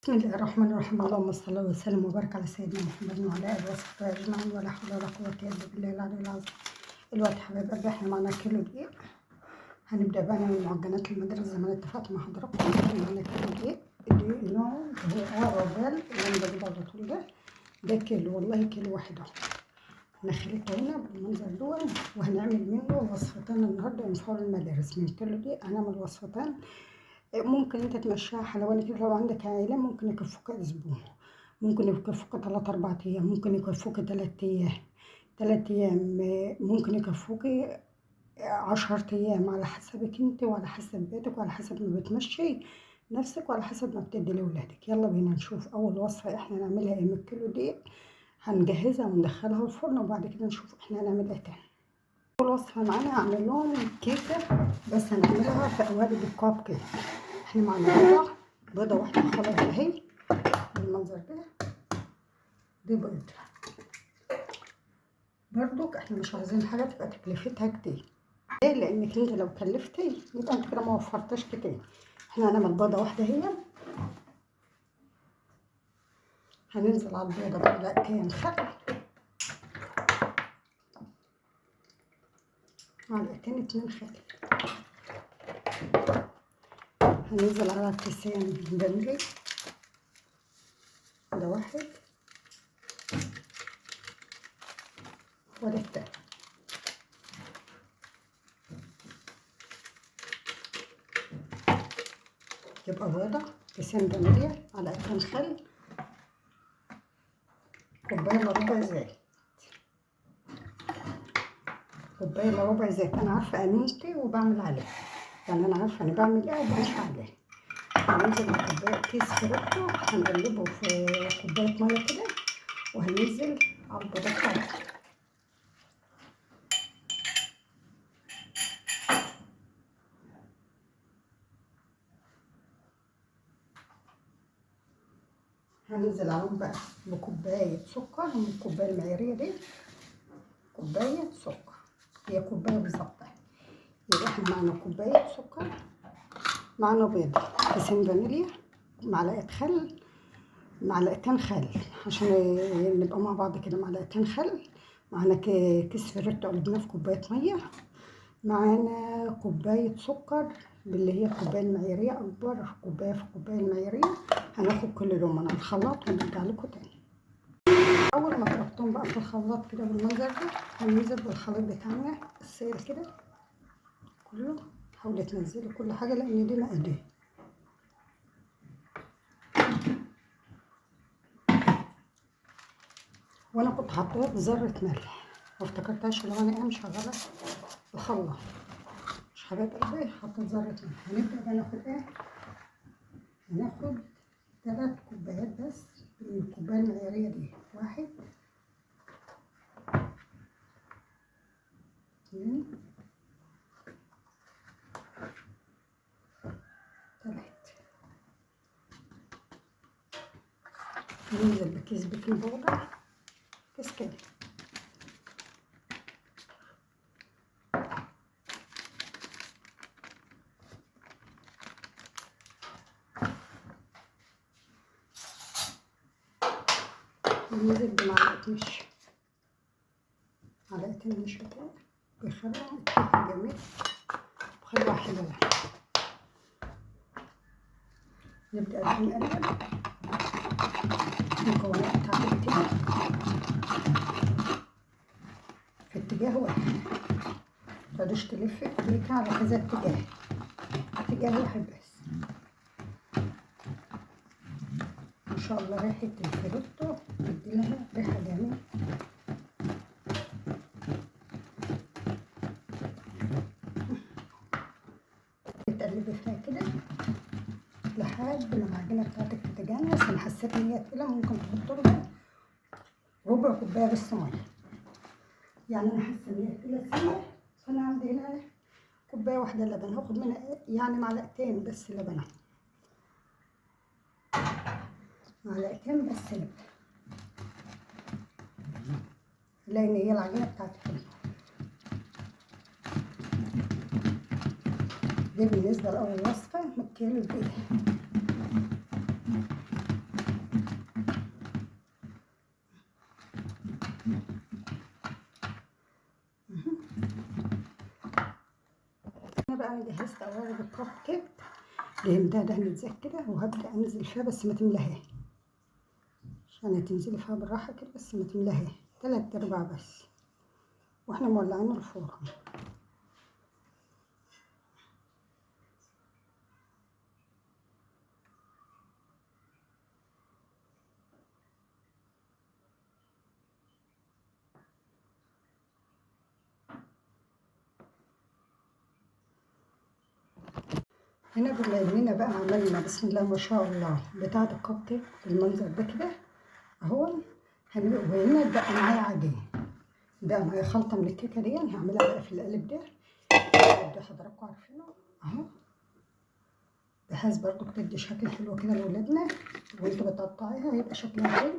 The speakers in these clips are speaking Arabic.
بسم الله الرحمن الرحيم. اللهم صل وسلم وبارك على سيدنا محمد وعلى اله وصحبه اجمعين، ولا حول ولا قوه الا بالله العلي العظيم. دلوقتي حبايب قلبي احنا معانا كيلو دقيق. هنبدا بقى نعمل معجنات المدارس زي ما انا اتفقت مع حضراتكم. معانا كيلو دقيق. الدقيق نوعه هو الربال اللي انا بجيبه على طول ده كيلو، والله كيلو واحد اهو. انا خليته هنا بالمنظر دون، وهنعمل منه وصفتين النهارده ينفعوا المدارس. من كيلو دقيق هنعمل وصفتين. ممكن انت تمشيها حلواني كده لو عندك عائلة، ممكن يكفوك اسبوع، ممكن يكفوك 3 4 ايام، ممكن يكفوك 3 ايام. 3 ايام ممكن يكفوك 10 ايام، على حسبك انت وعلى حسب بيتك وعلى حسب ما بتمشي نفسك وعلى حسب ما بتدي لاولادك. يلا بينا نشوف اول وصفة احنا نعملها ايه من الكيلو دي. هنجهزها وندخلها الفرن، وبعد كده نشوف احنا هنعمل ايه تاني. اول وصفة معانا هعمل لهم كيكة، بس هنعملها في قوالب الكب كيك. احنا معانا بيضة واحدة خلاص اهي بالمنظر ده. دي بيضة برضك احنا مش عايزين حاجة تبقى تكلفتها كتير. ليه؟ لانك انت لو كلفتي يبقى انت كده ما وفرتش كتير. احنا هنعمل بيضة واحدة هي. هننزل على البيضة بمعلقتين خل، معلقتين 2 خل. هننزل على كيسين فانيليا، ده واحد وده التاني. يبقى بيضة، كيسين فانيليا، معلقتين خل، كوباية الا ربع زيت. كوباية الا ربع زيت. انا عارفة انينتي وبعمل عليه، يعني انا عارفة انا بعمل ايه وبمشي عليه. هننزل بكوباية كيس فريتو، هنقلبه في كوباية مية كده، وهننزل على البيضة بتاعتنا. هننزل عليهم بقى بكوباية سكر من الكوباية المعيارية دي. كوباية سكر، هي كوباية بالظبط. يبقى احنا معانا كوباية سكر، معانا بيضة، كيسين فانيليا، معلقة خل، معلقتين خل عشان نبقى مع بعض كده. معلقتين خل، معانا كيس فريتو قلبناه في كوباية مية، معانا كوباية سكر اللي هي الكوباية المعيارية، أكبر كوباية في الكوباية المعيارية. هناخد كل دول من الخلاط ونرجع لكم تاني. أول ما ضربتهم بقى في الخلاط كده بالمنظر ده، هننزل بالخليط بتاعنا السائل كده كله. حاولي تنزلي كل حاجة لأن دي مقادير. وأنا كنت حاطاه بذرة ملح، وافتكرتهاش لو أنا مش شغالة الخلاط. مش حبايب قلبي، حطيت ذرة ملح. هنبدأ بقى ناخد ايه؟ هناخد 3 كوبايات بس من الكوباية المعيارية دي. 1 2 3. ننزل بكيس بيكنج باودر، كيس كده. ننزل بمعلقة نشا، معلقتين نشا كده بيخلوا الكيكة جميل وخلوها حلوة. نبدأ بقى نقلب المكونات بتاعت الكيكة في اتجاه واحد. متقعديش تلفي الكيكة على كذا اتجاه، اتجاه واحد بس. ما شاء الله ريحة الفريتو بتدي لها ريحة جميلة. تقلبي فيها كده لحد ما العجينة بتاعتك تتجانس. انا حسيت ان هي تقيلة، ممكن تحط لها ربع كوباية بس مية. يعني انا حاسة ان هي تقيلة سنة، فانا عندي هنا كوباية واحدة لبن، هاخد منها يعني معلقتين بس لبن، معلقتين بس لبن، لان هي العجينة بتاعتي حلوة. دي بالنسبة لأول وصفة من الكيلو دقيق. انا جهزت قوالب الكب كيك، دهنتها دهنة زيت كده، وهبدأ انزل فيها بس ما تملاها، عشان تنزلي فيها بالراحة كده بس ما تملاها 3/4 بس، واحنا مولعين الفرن. هنا بما اننا بقى عملنا بسم الله ما شاء الله بتاعة الكب كيك بالمنظر ده كده اهو، وهنا بقى معايا عجين، بقى معايا خلطة من الكيكة دي هعملها بقى في القالب ده حضراتكم عارفينه اهو، بحيث برضو بتدي شكل حلو كده لولادنا، وانتوا بتقطعيها هيبقى شكلها حلو.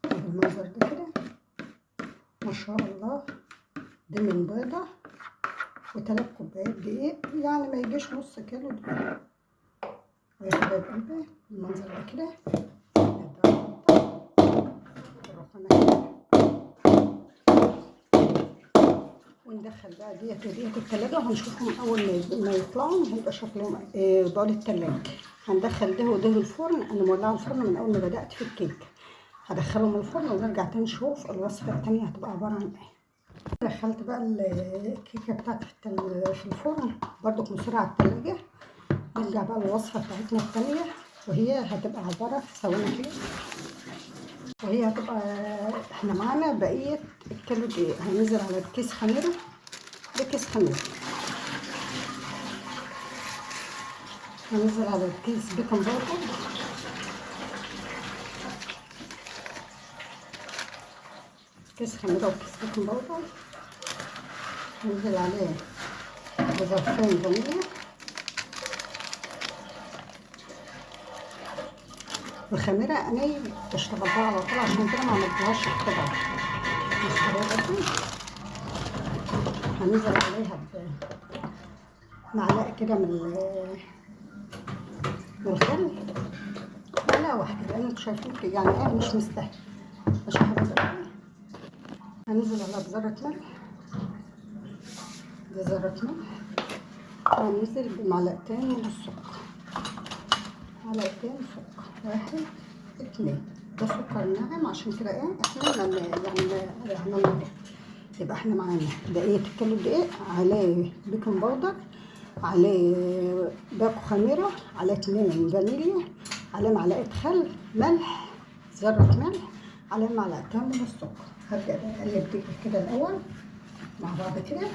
بالمنظر ده كده ما شاء الله. دي من بيضة و3 كوبايات دقيق، يعني ما يجيش نص كيلو دقيق. يا حبايب قلبي المنظر ده كده وندخل بقى ديت وديت التلاجة، وهنشوفهم اول ما يطلعوا هيبقى شكلهم بقول التلاجة. هندخل ده وده الفرن، انا مولعه الفرن من اول ما بدأت في الكيك، هدخلهم الفرن ونرجع تاني نشوف الوصفة التانية هتبقى عبارة عن ايه. دخلت بقى الكيكة بتاعتي في الفرن برضو مسرعة على التلاجة. نرجع بقى للوصفة بتاعتنا التانية، وهي هتبقى عبارة ثواني كده، وهي هتبقى احنا معانا بقية الكيلو دقيق. هننزل على الكيس خميرة، ده كيس خميرة، هننزل على الكيس بيكنج باودر، كيس خميرة وكيس بيكنج باودر، هننزل عليه بظرفين فانيليا. الخميرة انا بشتغلها على طول عشان كده ما عملتهاش اختبار. هننزل عليها بمعلقة كده من الخل، معلقة واحدة، لأن انتوا شايفين يعني ايه مش مستاهل، مش هحط. هننزل عليها بذرة ملح، دي ذرة ملح، وهننزل بمعلقتين من السكر، معلقتين سكر، 1 2. ده سكر ناعم، عشان كده ايه احنا يعني عملنا ده. يبقى احنا معانا دقيق الكيلو دقيق، عليه بيكنج باودر، عليه باكو خميرة، عليه 2 فانيليا، عليه معلقة خل، ملح، ذرة ملح، عليه معلقتين من السكر. هبدأ بقى اقلب دي كده الأول مع بعض كده.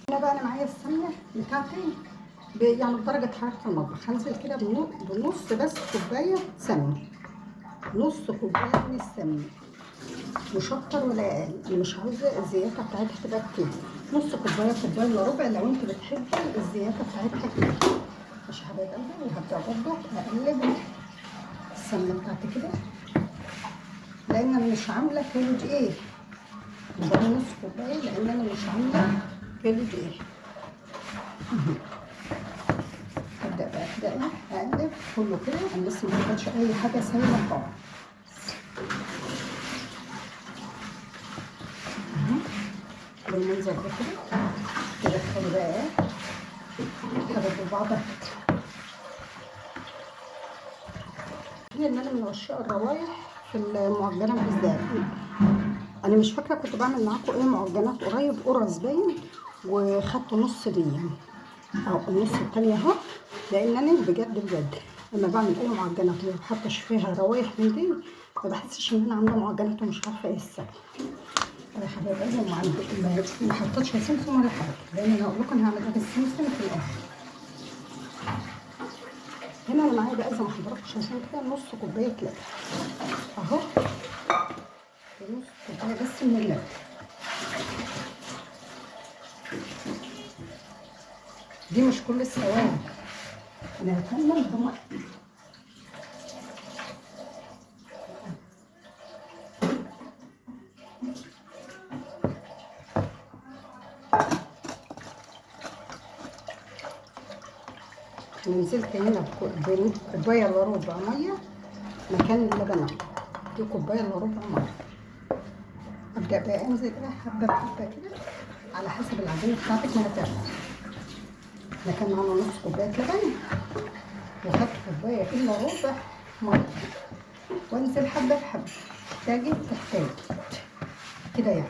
هنا بقى انا معايا السمنة بتاعتي يعني بدرجة حرارة المطبخ، هنزل كده بنص بس كوباية سمنة، نص كوباية من السمنة، مش اكتر ولا اقل، انا مش عاوزة الزيادة بتاعتها تبقى كتير، نص كوباية كوباية الا ربع لو انت بتحبي الزيادة بتاعتها كتير. مش يا حبايب قلبي، وهبدأ برضه اقلب السمنة بتاعتي كده، لان انا مش عاملة كيلو دقيق، ده نص كوباية لان انا مش عاملة كيلو دقيق. هبدأ بقى كده اقلب كله كده، انا لسه ما حطيتش اي حاجة سايلة خالص. بالمنظر ده كده تدخلي بقى ايه حاجات بعضها كده. ان انا من عشاق الروايح في المعجنات بالذات، انا مش فاكره كنت بعمل معاكم ايه معجنات قريب، قرص باين، وخدت نص دي او النص التانية اهو، لان انا بجد لما بعمل اي معجنات ما بحطش فيها روايح من دي، ما بحسش ان انا عامله معجنات ومش عارفه ايه السبب. يا حبايب قلبي ما حطيتش سمسم ولا حاجه، لان انا هقول لكم هعمل ايه السمسم في الاخر. هنا انا معايا بقى زي ما حضراتكم شايفين كده نص كوبايه لبن اهو، نص كوبايه بس من اللبن. دي مش كل الثواني، انا هكمل بميه. انا نزلت هنا بكوبايه الا ربع ميه مكان اللبن. دي كوبايه الا ربع ميه. ابدا بقى انزل بقى حبه بحبه كده على حسب العجينه بتاعتك ما هتعمل. احنا كان معانا نص كوبايه لبن وخدت كوبايه الا ربع ميه، وانزل حبه بحبه تحتاجي كده يعني.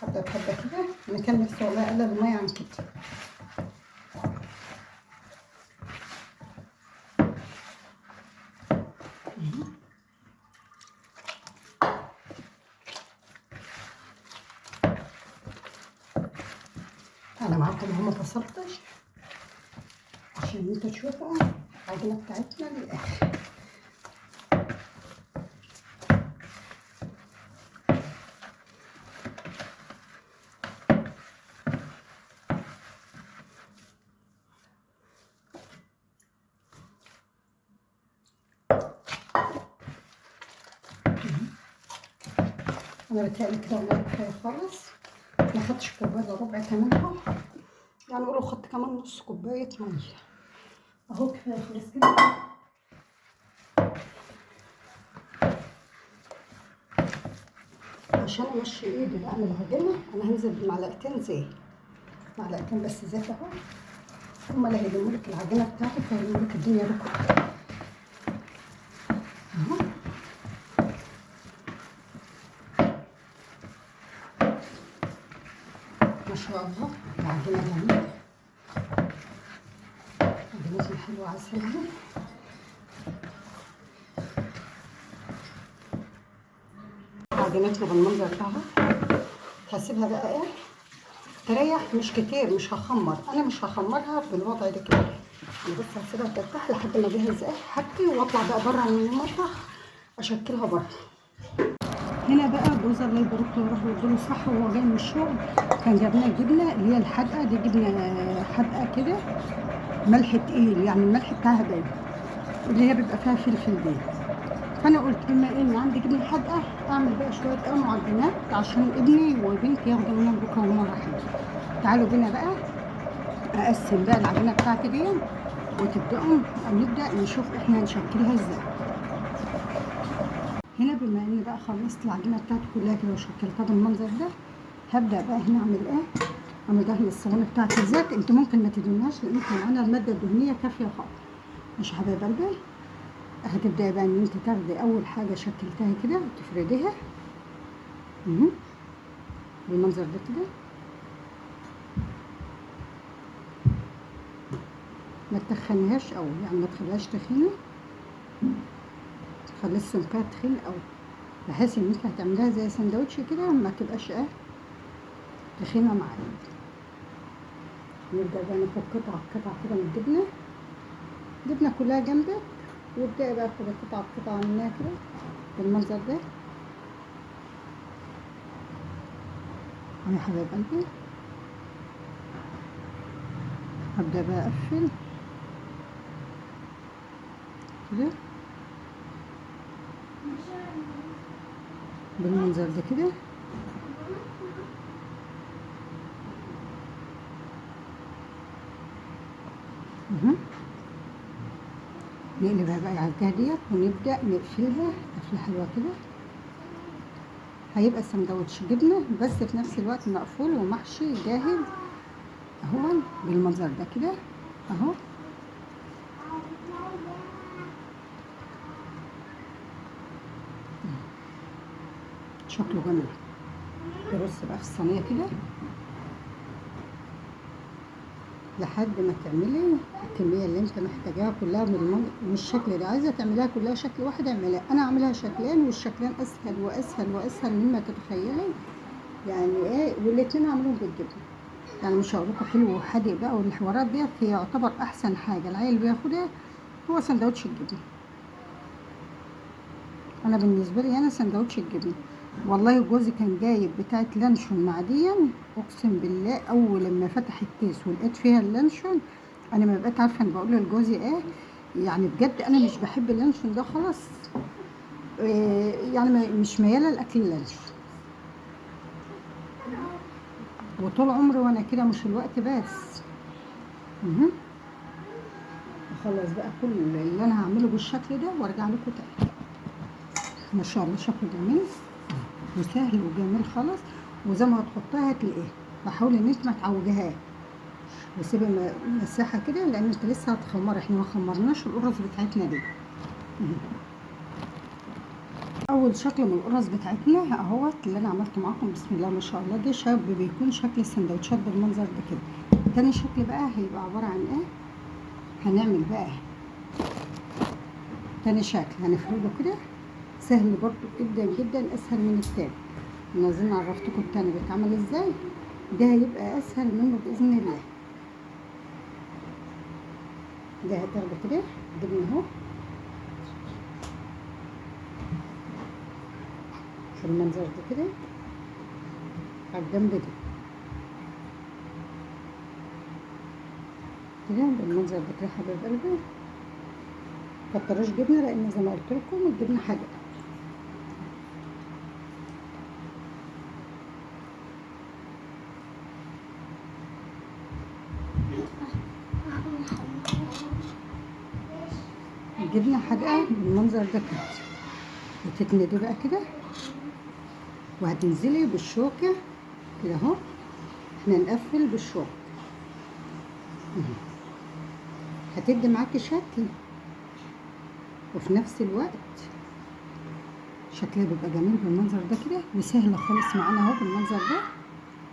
حبه بحبه كده. انا كان نفسي والله اقلل الميه عن كده. انا معاكم اهو ما فصلتش عشان انتوا تشوفوا العجينه بتاعتنا للاخر. انا بتهيألي كده والله كفايه خالص. ما خدتش كوبايه الا ربع كمان، يعني قولوا خدت كمان نص كوبايه ميه اهو. كفايه خلاص كده. عشان امشي ايدي بعمل العجينه انا هنزل بمعلقتين زيت، معلقتين بس زيت اهو. هما اللي هيلموا لك العجينه بتاعتك وهيلموا لك الدنيا دي كلها اهو. ما شاء الله العجينه جميله، عجينتنا حلوه عسل اهي. عجينتنا بالمنظر بتاعها. هسيبها بقى ايه تريح، مش كتير، مش هخمر. انا مش هخمرها بالوضع ده كده. انا بس هسيبها ترتاح لحد ما اجهز ايه حاجتي واطلع بقى بره من المطبخ اشكلها بره. هنا بقى جوز الله يبارك له ويروح يديله الصحه وهو جاي من الشغل كان جاب لنا جبنه اللي هي الحادقه دي، جبنه حادقه كده ملح تقيل، يعني الملح بتاعها باين، اللي هي بيبقى فيها فلفل دي. فانا قلت بما ان عندي جبنه حادقه اعمل بقى شويه معجنات عشان ابني وبنتي ياخدوا منها بكره وهم رايحين. تعالوا بينا بقى اقسم بقى العجينه بتاعتي دي وتبداوا نبدا نشوف احنا هنشكلها ازاي. هنا بما ان بقى خلصت العجينه بتاعتي كلها كده وشكلتها بالمنظر ده، هبدا بقى هنا اعمل ايه، انا دهن الصواني بتاعتي زيت. انتوا ممكن ما تدهنوهاش لان احنا معانا الماده الدهنيه كافيه خالص. مش حبايب قلبي، هتبداي بقى ان انت تاخدي اول حاجه شكلتها كده وتفرديها بالمنظر ده كده. ما تخنيهاش قوي، يعني ما تخليهاش تخينه، تخلي السمكها تخين قوي بحيث ان انت هتعمليها زي سندوتش كده ما تبقاش تخينه معايا. نبدا بقى ناخد قطعه قطعه كده من الجبنه، الجبنه كلها جنبك، وابداي بقى خدي قطعه قطعه منها كده بالمنظر ده يا حبايب قلبي. هبدا بقى اقفل كده بالمنظر ده كده. نقلبها بقى على الجهه ديت ونبدا نقفلها قفله حلوه كده. هيبقى سندوتش جبنه بس في نفس الوقت مقفول ومحشي جاهز اهو بالمنظر ده كده اهو. شكله جميل. ترص بقى في الصينيه كده لحد ما تعملي الكميه اللي انت محتاجاها كلها من الشكل ده. عايزه تعمليها كلها شكل واحد اعملها، انا اعملها شكلين والشكلين اسهل واسهل واسهل مما تتخيلي يعني ايه. والاتنين اعملهم بالجبنه، يعني مش هقول لكم حلو وحادق بقى والحوارات ديت. هي يعتبر احسن حاجه العيل بياخدها هو سندوتش الجبنه. انا بالنسبه لي انا سندوتش الجبنه. والله جوزي كان جايب بتاعه لانشون معديا، اقسم بالله اول لما فتح الكيس ولقيت فيها اللانشون انا ما بقيت عارفه انا بقول لجوزي ايه. يعني بجد انا مش بحب اللانشون ده خالص، يعني مش مياله لاكل اللانشون. وطول عمري وانا كده، مش الوقت بس. مهم. اخلص بقى كل اللي انا هعمله بالشكل ده وارجع لكم تاني. ما شاء الله شكله جميل وسهل وجميل خالص. وزي ما هتحطها هتلاقيه. بحاول ان انت ما تعوجهاش وسيبي مساحه كده، لان انت لسه هتخمري. احنا ما خمرناش القرص بتاعتنا دي. اول شكل من القرص بتاعتنا اهوت اللي انا عملته معاكم. بسم الله ما شاء الله. ده شاب بيكون شكل السندوتشات بالمنظر ده كده. تاني شكل بقى هيبقى عباره عن ايه؟ هنعمل بقى تاني شكل هنفرده كده. سهل برضو جدا جدا، اسهل من التاني. نازلين عرفتكم التاني بيتعمل ازاي. ده هيبقى اسهل منه باذن الله. ده هتاخده كده جبنه اهو في المنظر ده كده على الجنب دي كده بالمنظر ده كده. حبايب قلبي مكتروش جبنه، لان زي ما قلت لكم الجبنه حاجه. الجبنه حادقه بالمنظر ده كده. وتتندي بقى كده وهتنزلي بالشوكه كده اهو. احنا نقفل بالشوكه. هتدي معاكي شكل، وفي نفس الوقت شكلها بيبقى جميل بالمنظر ده كده. وسهله خالص معانا اهو بالمنظر ده.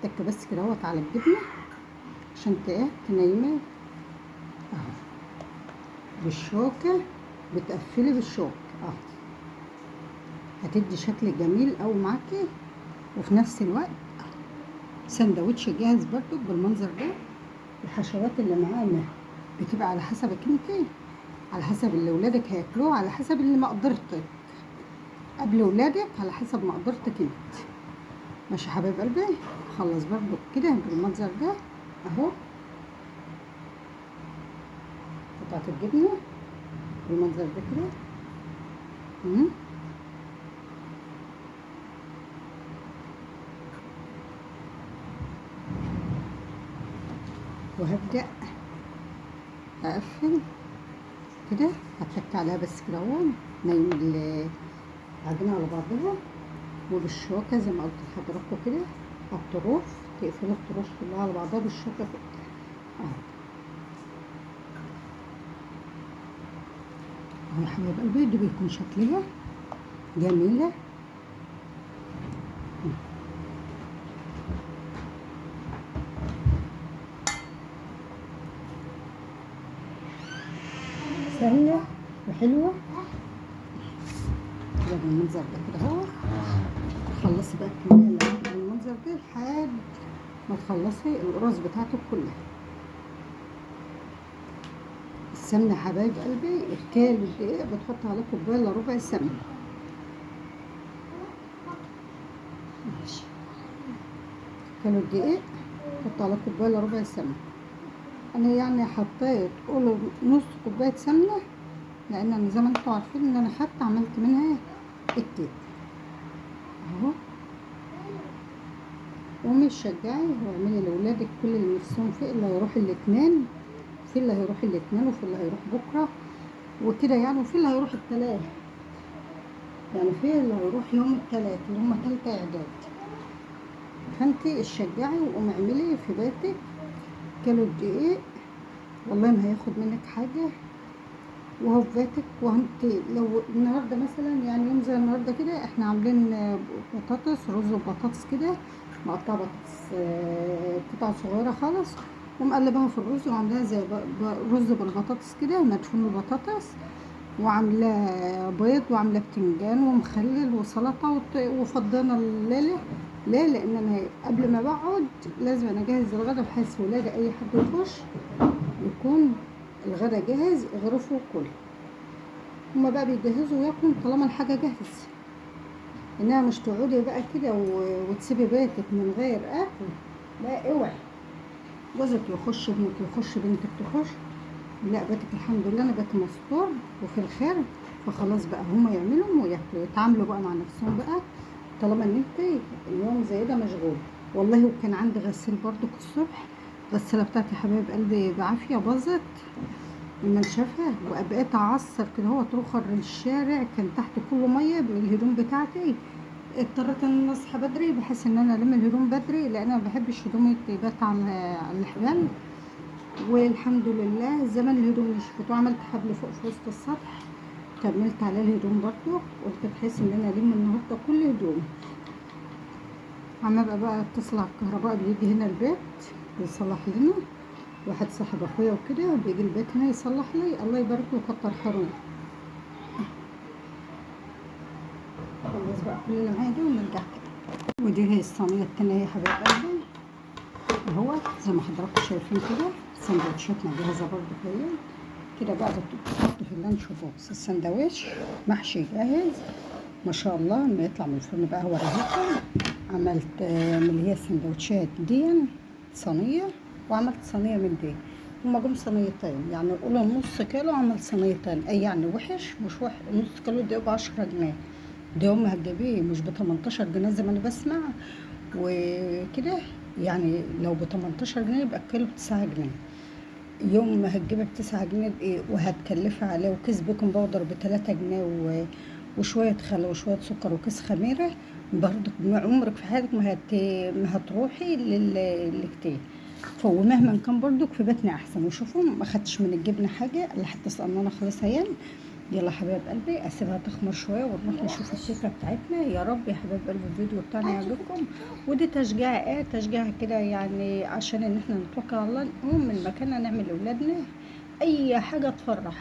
تك بس كده اهوت على الجبنه عشان تنيمي اهو بالشوكه. بتقفلي بالشوكه اهو. هتدي شكل جميل قوي معاكي. وفي نفس الوقت سندوتش جاهز برضو بالمنظر ده. الحشوات اللي معانا بتبقى على حسبك انت، على حسب اللي ولادك هياكلوه، على حسب اللي مقدرتك قبل ولادك، على حسب مقدرتك انت. ماشي حبايب قلبي. خلص برضو كده بالمنظر ده اهو. قطعة الجبنة بالمنظر ده كده. وهبدأ اقفل كده. هتك عليها بس كده اهو. نايم العجينة على بعضها. وبالشوكة زي ما قلت لحضراتكم كده الطروف، تقفلي الطروف كلها على بعضها بالشوكة كده اهو. اهو يا حبايب قلبي. دي بيكون شكلها جميلة. سهلة وحلوة كده بالمنظر ده كده اهو. تخلصي بقى الكمية اللي عندك بالمنظر ده لحد ما تخلصي القرص بتاعتك كلها. السمنة حبايب قلبي الكيلو الدقيق بتحط عليه كوباية الا ربع سمنة. ماشي. كيلو الدقيق تحط عليه كوباية الا ربع سمنة. انا يعني حطيت قولوا نص كوباية سمنة، لان انا زي ما انتوا عارفين ان انا حتى عملت منها الكيك اهو. قومي شجعي واعملي لاولادك كل اللي نفسهم فيه. اللي هيروح الاثنين، في اللي هيروح الاثنين، وفي اللي هيروح بكره وكده يعني، وفي اللي هيروح الثلاث يعني، في اللي هيروح يوم الثلاث اللي هم تالتة اعداد. فانتي اشجعي وقومي اعملي في بيتك كيلو الدقيق. والله ما هياخد منك حاجه، وهو في بيتك. وانت لو النهارده مثلا يعني يوم زي النهارده كده احنا عاملين بطاطس، رز وبطاطس كده، مقطعه بطاطس قطع صغيره خالص، ومقلبها في الرز وعاملاها زي رز بالبطاطس كده، مدفون البطاطس، وعاملاه بيض، وعاملاه بتنجان ومخلل وسلطه وفضينا الليله. ليه؟ لان انا قبل ما بقعد لازم انا اجهز الغدا، بحيث ولادي اي حد يخش يكون الغدا جاهز، اغرفوا وكل. هما بقى بيجهزوا وياكلوا طالما الحاجه جاهزه. انها مش تقعدي بقى كده وتسيبي بيتك من غير اكل. لا اوعي. جوزك يخش، ابنك يخش، بنتك تخش، لا بيتك الحمد لله انا بيت مستور وفي الخير. فخلاص بقى هما يعملوا وياكلوا، يتعاملوا بقى مع نفسهم بقى، طالما ان انت اليوم زي ده مشغول. والله وكان عندي غسيل برضو الصبح، الغسالة بتاعتي يا حبايب قلبي بعافية باظت المنشفة، وبقيت اعصر كده هو تروخر الشارع، كان تحت كله مية من الهدوم بتاعتي. اضطريت ان انا اصحى بدري بحيث ان انا الم الهدوم بدري، لان انا مبحبش هدومي تبات على الحبال. والحمد لله زمان الهدوم نشفت، وعملت حبل فوق في وسط السطح كملت عليه الهدوم برضو. قلت بحيث ان انا الم النهارده كل هدوم. عم بقى اتصل على الكهرباء، بيجي هنا البيت بيصلح لنا، واحد صاحب اخويا وكده بيجي البيت هنا يصلح لي، الله يبارك له وكتر خيره. خلص بقى كل اللي معايا دي ونرجع تاني. ودي هي الصينيه التانية يا حبايب قلبي اهو، زي ما حضراتكم شايفين كده سندوتشاتنا جاهزه برضه هي كده بقى، بتتحط في اللانش بوكس. السندوتش محشي جاهز ما شاء الله، لما يطلع من الفرن بقى هوريهالكم. عملت من اللي هي السندوتشات دي صينيه، وعملت صينيه من دي. هما جم صينيتين، يعني قولوا نص كيلو عمل صينيتين، اي يعني وحش مش وحش. نص كيلو ده ب10 جنيه، ده هم هتجيبيه مش ب18 جنيه زي ما انا بسمع وكده. يعني لو ب18 جنيه يبقى الكيلو ب9 جنيه. يوم ما هتجيبها ب9 جنيه بايه، وهتكلفها عليه وكيس بيكنج باودر ب3 جنيه وشوية خل وشوية سكر وكيس خميرة، برضك عمرك في حياتك ما هتروحي للكتير. ومهما كان برضك في بيتنا احسن. وشوفوا ما خدتش من الجبنة حاجة اللي حتى صقنانة خلاص هيان. يلا حبايب قلبي اسيبها تخمر شويه ونروح نشوف الكيكه بتاعتنا. يا رب يا حبايب قلبي الفيديو بتاعنا يعجبكم، ودي تشجيع تشجيع كده يعني، عشان ان احنا نتوكل على الله، نقوم من مكاننا نعمل لاولادنا اي حاجه تفرح.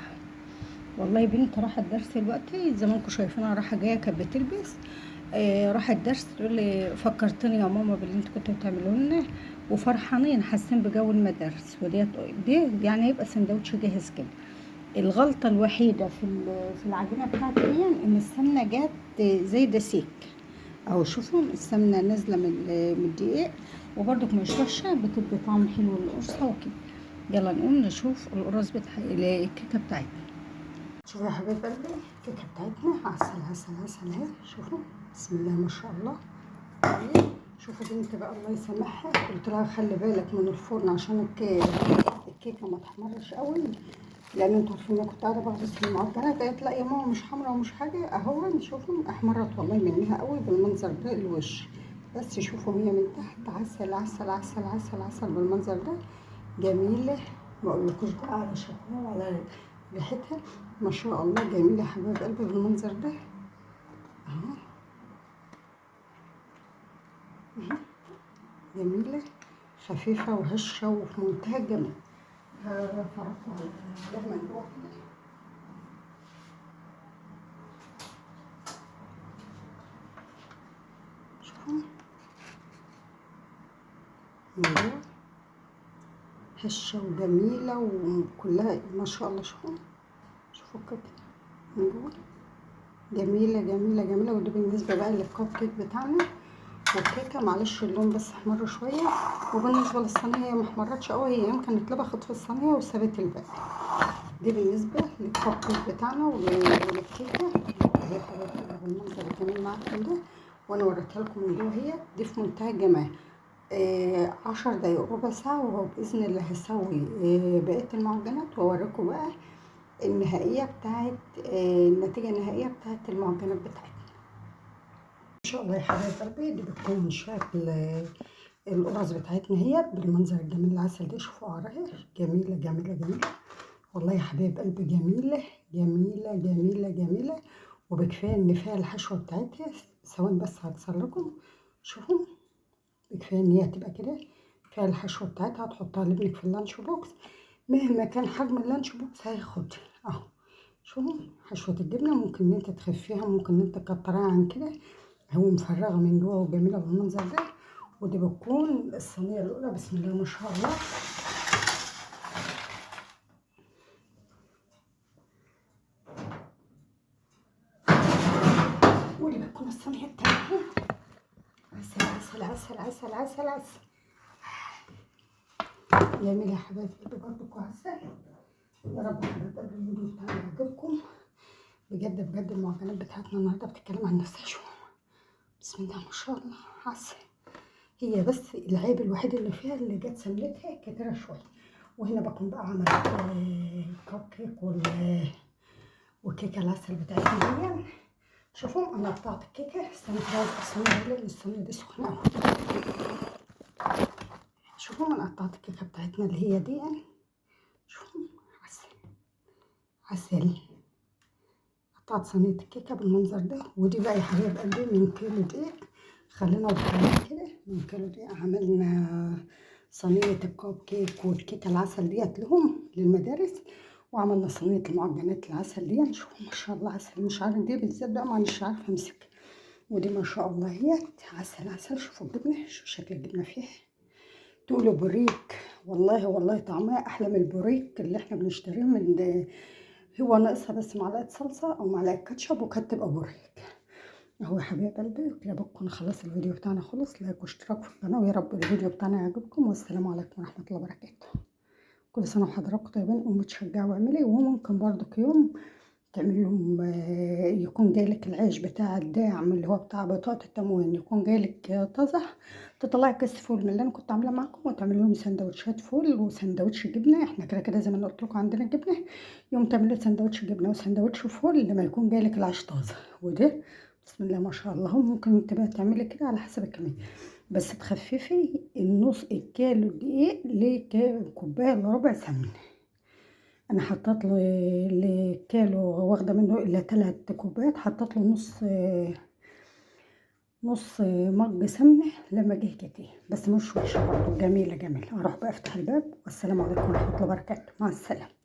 والله بنت راحت درس دلوقتي زي ما انكم شايفينها، رايحه جايه كانت بتلبس راحت درس، تقول لي فكرتني يا ماما باللي انت كنت بتعملوه لنا، وفرحانين حاسين بجو المدارس. دي يعني هيبقى سندوتش جاهز كده. الغلطة الوحيدة في العجينة بتاعتي دي ان السمنة جت زي ده سيك اهو. شوفوا السمنة نازلة من الدقيق، وبرضك مش وحشة، بتدي طعم حلو للقرصة وكده. يلا نقوم نشوف القرص بتاع الكيكة بتاعتنا. شوفوا يا حبايب قلبي الكيكة بتاعتنا عسل عسل عسل اهي. شوفوا بسم الله ما شاء الله. شوفوا بنتي بقى الله يسامحها، قلت لها خلي بالك من الفرن عشان الكيكة ما تحمرش قوي، لان انتوا عارفين انا كنت قاعده بغرز في المعجنات. قالت لا يا ماما مش حمرا ومش حاجه اهو. شوفوا احمرت والله منها قوي بالمنظر ده الوش. بس شوفوا هي من تحت عسل عسل عسل عسل عسل بالمنظر ده جميله. ما اقولكوش بقى على شكلها وعلى ريحتها ما شاء الله جميله يا حبايب قلبي بالمنظر ده اهو. جميله خفيفه وهشه وفي منتهى الجمال. هفرطها لما نروح شوفوا من هشة وجميلة وكلها ما شاء الله. شوفوا الكيكة من جوه جميلة جميلة جميلة. وده بالنسبة بقى للكب كيك بتاعنا. والكيكة معلش اللون بس احمر شوية، وبالنسبة للصينية هي محمرتش قوي، هي يمكن اتلبخت في الصينية وسابت الباقي. دي بالنسبة للكب كيك بتاعنا وللكيكة اهي حبايبي بالمنظر الجميل معاكم ده. وانا وريتها لكم من جوه هي دي في منتهى الجمال. 10 دقايق ربع ساعة وهو بإذن الله هسوي بقية المعجنات وأوريكم بقى النهائية بتاعت النتيجة النهائية بتاعت المعجنات بتاعتنا إن شاء الله يا حبايب قلبي. دي بتكون شكل القرص بتاعتنا هي بالمنظر الجميل العسل ده. شوفوا قرعها جميلة جميلة جميلة والله يا حبايب قلبي، جميلة جميلة جميلة جميلة. وبكفاية إن فيها الحشوة بتاعتها. ثواني بس هكسر لكم. شوفوا كفايه ان هي تبقى كده فيها الحشوه بتاعتها. هتحطها لابنك في اللانش بوكس مهما كان حجم اللانش بوكس هياخد اهو. شوفوا حشوه الجبنه ممكن ان انت تخفيها، ممكن ان انت تكترها عن كده. هو مفرغه من جوه وجميله بالمنظر ده. ودي بتكون الصينيه الاولى بسم الله ما شاء الله. ودي بتكون الصينيه التانيه. عسل عسل عسل عسل عسل عسل جميله يا حبايبي برضه عسل. يا رب حبايب قلبي الفيديو بتاعنا يعجبكم بجد بجد. المعجنات بتاعتنا النهارده بتتكلم عن نفسها. شو بسم الله ما شاء الله عسل هي بس العيب الوحيد اللي فيها اللي جت سمنتها كتيرة شوية. وهنا بكون بقى عملت كب كيك وكيكة العسل بتاعتنا دي. شوفوا انا قطعت الكيكة، استنى خلاص الصينية لان الصينية دي سخنة اوي. شوفوا انا قطعت الكيكة بتاعتنا اللي هي دي. شوفوا عسل عسل. قطعت صينية الكيكة بالمنظر ده. ودي بقى يا حبايب قلبي من كيلو دقيق، خلينا واضحين كده، من كيلو دقيق عملنا صينية الكب كيك والكيكة العسل ديت لهم للمدارس، وعملنا صينية المعجنات العسل دي. شوفوا ما شاء الله عسل، مش عارف دي بالذات بقى مش عارفة امسك. ودي ما شاء الله هي عسل عسل. شوفوا الجبنة، شوفوا شكل الجبنة فيها تقولوا بوريك. والله والله طعمها احلى من البوريك اللي احنا بنشتريه من، هو ناقصها بس معلقة صلصة او معلقة كاتشب وكانت تبقى بوريك. اهو يا حبايب قلبي كده بكون خلاص الفيديو بتاعنا خلص. لايك واشتراك في القناة، ويا رب الفيديو بتاعنا يعجبكم، والسلام عليكم ورحمة الله وبركاته. كل سنة وحضراتكم طيبين ومتشجعوا واعملي. وممكن برضك يوم تعمل لهم يكون جايلك العيش بتاع الداعم اللي هو بتاع بطاقة التموين، يكون جايلك طازة، تطلعي كيس فول من اللي انا كنت عاملاه معاكم وتعمل لهم سندوتشات فول وسندوتش جبنة. احنا كده كده زي ما انا قلت لكم عندنا جبنة. يوم تعملي سندوتش جبنة وسندوتش فول لما يكون جايلك العيش طازة. وده بسم الله ما شاء الله. ممكن تبقى تعملي كده على حسب الكمية، بس تخففي النص الكيلو دقيق لكوباية الا ربع سمنة. انا حطيت له لكيلو واخده منه الا 3 كوبايات، حطيت له نص مج سمنه لما جه كتير، بس مش وحشه برضه، جميله جميله. اروح بقى افتح الباب، والسلام عليكم ورحمه الله وبركاته، مع السلامه.